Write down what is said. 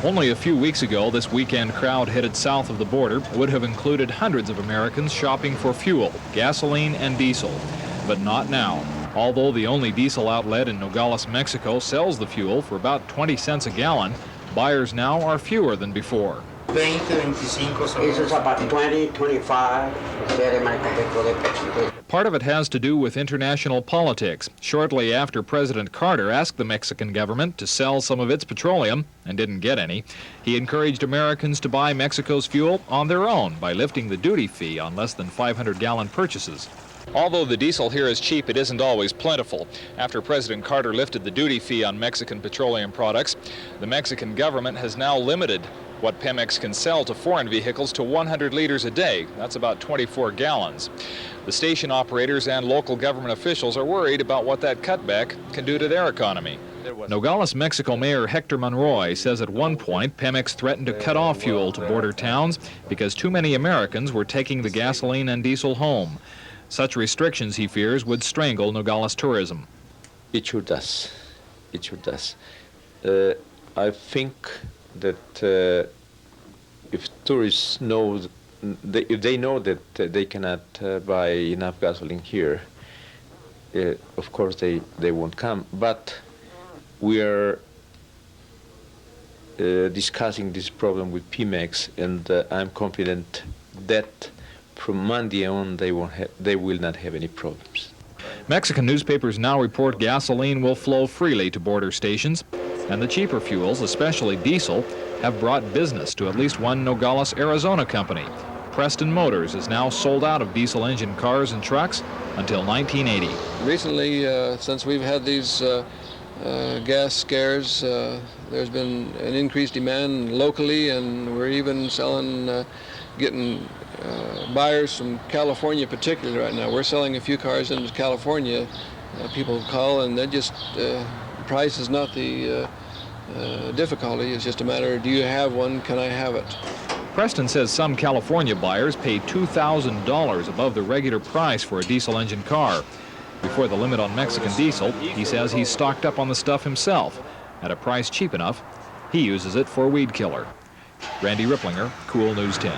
Only a few weeks ago, this weekend crowd headed south of the border would have included hundreds of Americans shopping for fuel, gasoline and diesel. But not now. Although the only diesel outlet in Nogales, Mexico sells the fuel for about 20 cents a gallon, buyers now are fewer than before. It's about 20, 25. Part of it has to do with international politics. Shortly after President Carter asked the Mexican government to sell some of its petroleum and didn't get any, he encouraged Americans to buy Mexico's fuel on their own by lifting the duty fee on less than 500-gallon purchases. Although the diesel here is cheap, it isn't always plentiful. After President Carter lifted the duty fee on Mexican petroleum products, the Mexican government has now limited what Pemex can sell to foreign vehicles to 100 liters a day. That's about 24 gallons. The station operators and local government officials are worried about what that cutback can do to their economy. Nogales, Mexico Mayor Hector Monroy says at one point Pemex threatened to cut off fuel to border towns because too many Americans were taking the gasoline and diesel home. Such restrictions, he fears, would strangle Nogales tourism. It sure does. It sure does. I think that if tourists know, if they know that they cannot buy enough gasoline here, of course they won't come. But we are discussing this problem with Pemex, and I'm confident that from Monday on they will not have any problems. Mexican newspapers now report gasoline will flow freely to border stations, and the cheaper fuels, especially diesel, have brought business to at least one Nogales, Arizona company. Preston Motors is now sold out of diesel engine cars and trucks until 1980. Recently, since we've had these gas scares, there's been an increased demand locally, and we're even selling, getting buyers from California particularly right now. We're selling a few cars into California. People call, and they just, price is not the difficulty. It's just a matter of, do you have one, can I have it? Preston says some California buyers pay $2,000 above the regular price for a diesel engine car. Before the limit on Mexican diesel, he says he's stocked up on the stuff himself. At a price cheap enough, he uses it for a weed killer. Randy Ripplinger, Cool News 10.